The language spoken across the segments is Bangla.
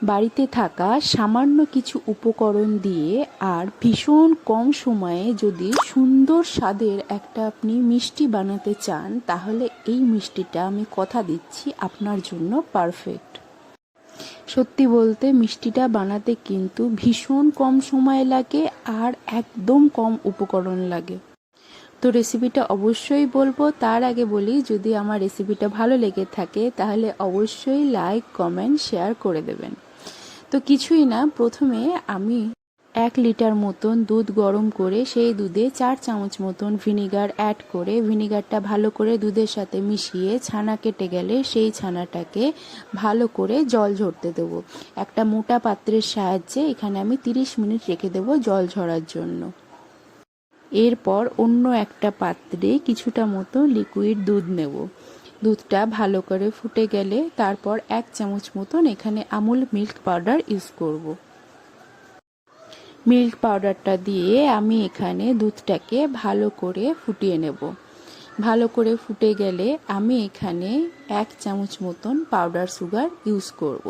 বাড়িতে থাকা সামান্য কিছু উপকরণ দিয়ে আর ভীষণ কম সময়ে যদি সুন্দর স্বাদের একটা আপনি মিষ্টি বানাতে চান, তাহলে এই মিষ্টিটা আমি কথা দিচ্ছি আপনার জন্য পারফেক্ট। সত্যি বলতে মিষ্টিটা বানাতে কিন্তু ভীষণ কম সময় লাগে আর একদম কম উপকরণ লাগে। তো রেসিপিটা অবশ্যই বলবো, তার আগে বলি যদি আমার রেসিপিটা ভালো লেগে থাকে তাহলে অবশ্যই লাইক, কমেন্ট, শেয়ার করে দেবেন। তো কিছুই না, প্রথমে আমি 1 লিটার মতন দুধ গরম করে সেই দুধে 4 চামচ মতন ভিনিগার অ্যাড করে ভিনিগারটা ভালো করে দুধের সাথে মিশিয়ে ছানা কেটে গেলে সেই ছানাটাকে ভালো করে জল ঝরতে দেবো। একটা মোটা পাত্রের সাহায্যে এখানে আমি 30 মিনিট রেখে দেবো জল ঝরার জন্য। এরপর অন্য একটা পাত্রে কিছুটা মতো লিকুইড দুধ নেব। দুধটা ভালো করে ফুটে গেলে তারপর 1 চামচ মতন এখানে আমুল মিল্ক পাউডার ইউজ করব। মিল্ক পাউডারটা দিয়ে আমি এখানে দুধটাকে ভালো করে ফুটিয়ে নেব। ভালো করে ফুটে গেলে আমি এখানে 1 চামচ মতন পাউডার সুগার ইউজ করব।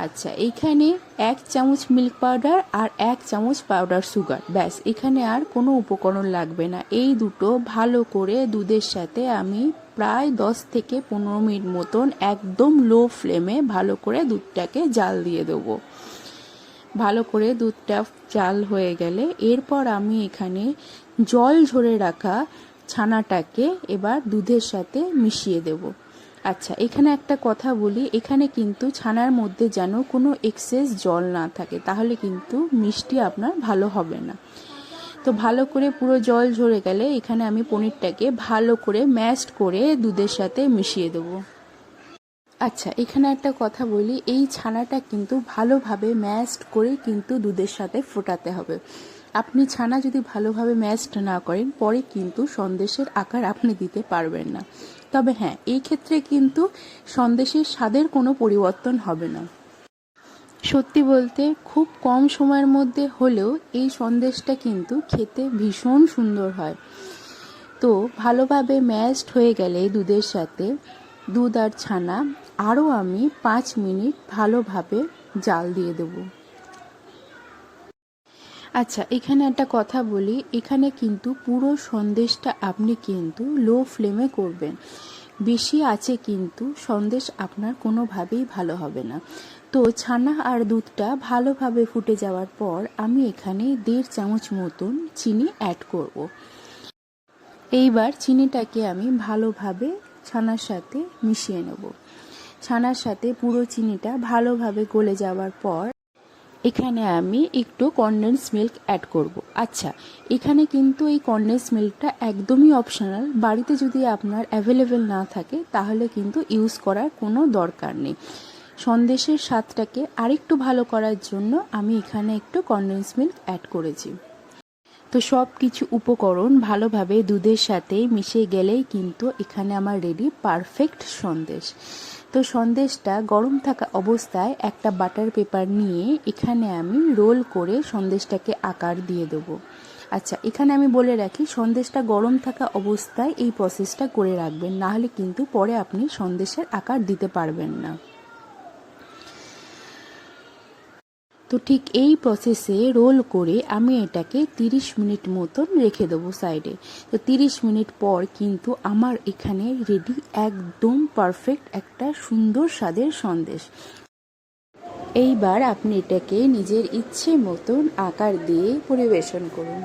আচ্ছা, এখানে 1 চামচ মিল্ক পাউডার আর 1 চামচ পাউডার সুগার, ব্যাস, এখানে আর কোনো উপকরণ লাগবে না। এই দুটো ভালো করে দুধের সাথে আমি প্রায় 10 থেকে 15 মিনিট মতন একদম লো ফ্লেমে ভালো করে দুধটাকে জাল দিয়ে দেবো। ভালো করে দুধটা জাল হয়ে গেলে এরপর আমি এখানে জল ঝরে রাখা ছানাটাকে এবার দুধের সাথে মিশিয়ে দেব। আচ্ছা, এখানে একটা কথা বলি, এখানে কিন্তু ছানার মধ্যে যেন কোনো এক্সেস জল না থাকে, তাহলে কিন্তু মিষ্টি আপনার ভালো হবে না। তো ভালো করে পুরো জল ঝরে গেলে এখানে আমি পনিরটাকে ভালো করে ম্যাশড করে দুধের সাথে মিশিয়ে দেবো। আচ্ছা, এখানে একটা কথা বলি, এই ছানাটা কিন্তু ভালোভাবে ম্যাশড করে কিন্তু দুধের সাথে ফোটাতে হবে। আপনি ছানা যদি ভালোভাবে ম্যাশড না করেন পরে কিন্তু সন্দেশের আকার আপনি দিতে পারবেন না। তবে হ্যাঁ, এই ক্ষেত্রে কিন্তু সন্দেশের স্বাদের কোনো পরিবর্তন হবে না। সত্যি বলতে খুব কম সময়ের মধ্যে হলেও এই সন্দেশটা কিন্তু খেতে ভীষণ সুন্দর হয়। তো ভালোভাবে ম্যাশড হয়ে গেলে দুধের সাথে দুধ আর ছানা আরও আমি 5 মিনিট ভালোভাবে জাল দিয়ে দেব। আচ্ছা, এখানে একটা কথা বলি, এখানে কিন্তু পুরো সন্দেশটা আপনি কিন্তু লো ফ্লেমে করবেন। বেশি আছে কিন্তু সন্দেশ আপনার কোনোভাবেই ভালো হবে না। তো ছানা আর দুধটা ভালোভাবে ফুটে যাওয়ার পর আমি এখানে 1.5 চামচ মতন চিনি অ্যাড করব। এইবার চিনিটাকে আমি ভালোভাবে ছানার সাথে মিশিয়ে নেব। ছানার সাথে পুরো চিনিটা ভালোভাবে গলে যাওয়ার পর এখানে আমি একটু কনডেন্স মিল্ক অ্যাড করব। আচ্ছা, এখানে কিন্তু এই কনডেন্স মিল্কটা একদমই অপশনাল। বাড়িতে যদি আপনার অ্যাভেলেবেল না থাকে তাহলে কিন্তু ইউজ করার কোনো দরকার নেই। সন্দেশের স্বাদটাকে আরেকটু ভালো করার জন্য আমি এখানে একটু কনডেন্স মিল্ক অ্যাড করেছি। তো সব কিছু উপকরণ ভালোভাবে দুধের সাথে মিশে গেলেই কিন্তু এখানে আমার রেডি পারফেক্ট সন্দেশ। তো সন্দেশটা গরম থাকা অবস্থায় একটা বাটার পেপার নিয়ে এখানে আমি রোল করে সন্দেশটাকে আকার দিয়ে দেবো। আচ্ছা, এখানে আমি বলে রাখি, সন্দেশটা গরম থাকা অবস্থায় এই প্রসেসটা করে রাখবেন, নাহলে কিন্তু পরে আপনি সন্দেশের আকার দিতে পারবেন না। তো ঠিক এই প্রসেসে রোল করে আমি এটাকে 30 মিনিট মতন রেখে দেবো সাইডে। তো 30 মিনিট পর কিন্তু আমার এখানে রেডি একদম পারফেক্ট একটা সুন্দর স্বাদের সন্দেশ। এইবার আপনি এটাকে নিজের ইচ্ছে মতন আকার দিয়ে পরিবেশন করুন।